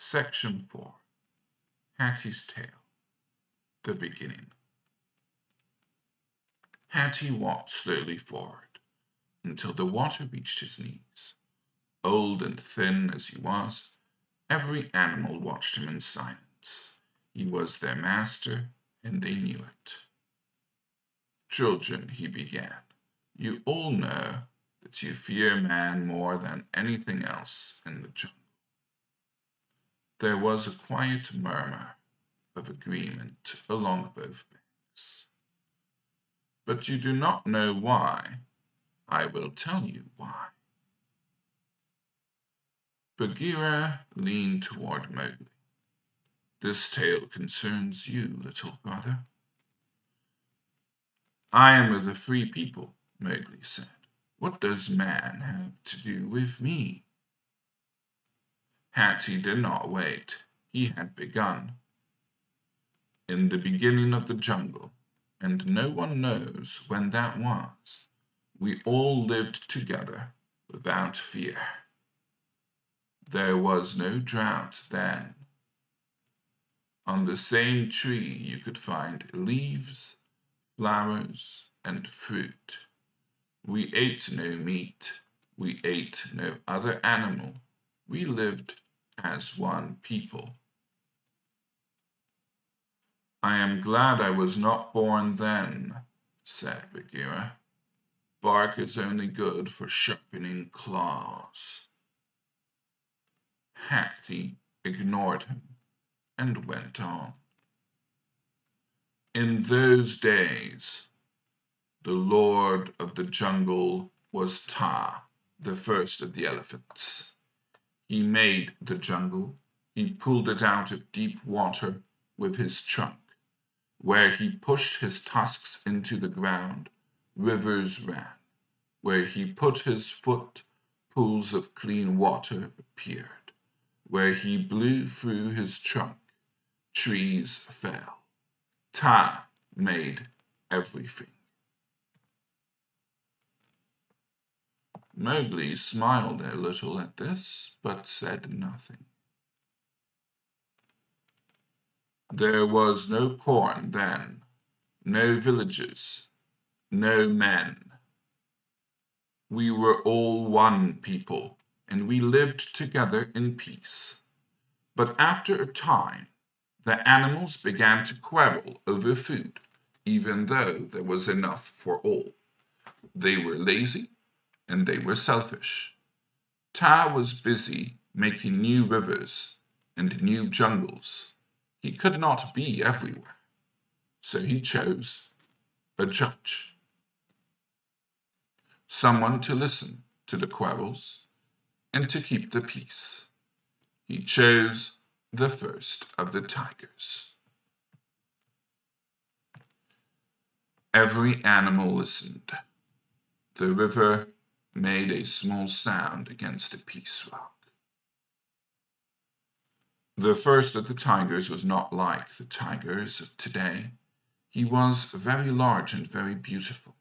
Section 4. Hathi's Tale. The Beginning. Hathi walked slowly forward until the water reached his knees. Old and thin as he was, every animal watched him in silence. He was their master, and they knew it. "Children," he began, "you all know that you fear man more than anything else in the jungle." There was a quiet murmur of agreement along both banks. "But you do not know why. I will tell you why." Bagheera leaned toward Mowgli. "This tale concerns you, little brother." "I am of the Free People," Mowgli said. "What does man have to do with me?" Hathi did not wait. He had begun. "In the beginning of the jungle, and no one knows when that was, we all lived together without fear. There was no drought then. On the same tree you could find leaves, flowers, and fruit. We ate no meat. We ate no other animal. We lived as one people." "I am glad I was not born then," said Bagheera. "Bark is only good for sharpening claws." Hathi ignored him and went on. "In those days, the Lord of the Jungle was Ta, the first of the elephants. He made the jungle. He pulled it out of deep water with his trunk. Where he pushed his tusks into the ground, rivers ran. Where he put his foot, pools of clean water appeared. Where he blew through his trunk, trees fell. Ta made everything." Mowgli smiled a little at this, but said nothing. "There was no corn then, no villages, no men. We were all one people, and we lived together in peace. But after a time, the animals began to quarrel over food, even though there was enough for all. They were lazy and they were selfish. Ta was busy making new rivers and new jungles. He could not be everywhere, so he chose a judge, someone to listen to the quarrels and to keep the peace. He chose the first of the tigers. Every animal listened. The river made a small sound against a peace rock. The first of the tigers was not like the tigers of today. He was very large and very beautiful.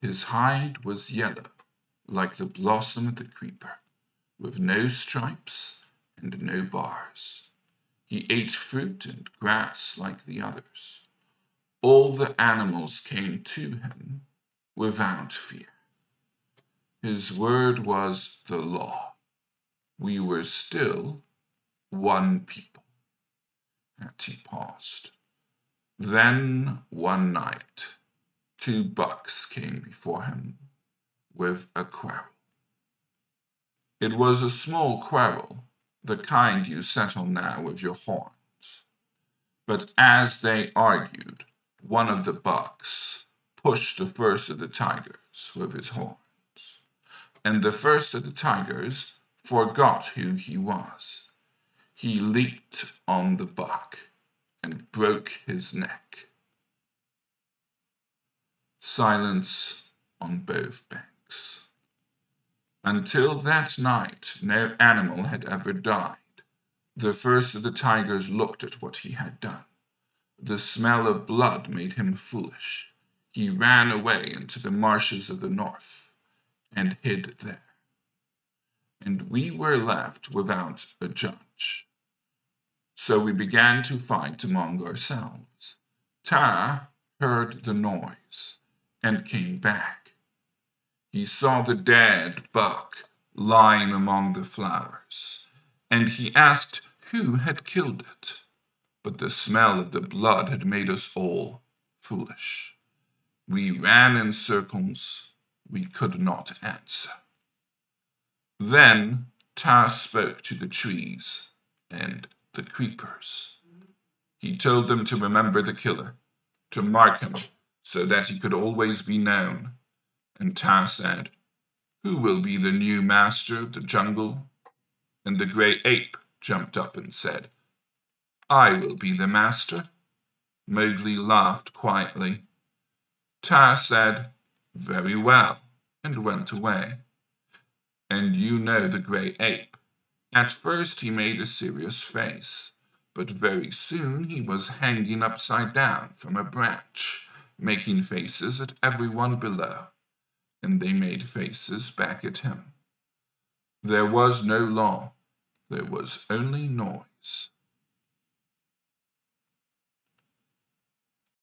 His hide was yellow, like the blossom of the creeper, with no stripes and no bars. He ate fruit and grass like the others. All the animals came to him without fear. His word was the law. We were still one people. Hathi paused. Then one night, 2 bucks came before him with a quarrel. It was a small quarrel, the kind you settle now with your horns. But as they argued, one of the bucks pushed the first of the tigers with his horns. And the first of the tigers forgot who he was. He leaped on the buck and broke his neck. Silence on both banks. Until that night, no animal had ever died. The first of the tigers looked at what he had done. The smell of blood made him foolish. He ran away into the marshes of the north and hid there. And we were left without a judge. So we began to fight among ourselves. Ta heard the noise and came back. He saw the dead buck lying among the flowers, and he asked who had killed it. But the smell of the blood had made us all foolish. We ran in circles. We could not answer. Then Ta spoke to the trees and the creepers. He told them to remember the killer, to mark him so that he could always be known. And Ta said, "Who will be the new master of the jungle?" And the gray ape jumped up and said, "I will be the master." Mowgli laughed quietly. Ta said, "Very well," and went away. And you know the gray ape. At first he made a serious face, but very soon he was hanging upside down from a branch, making faces at everyone below, and they made faces back at him. There was no law, there was only noise.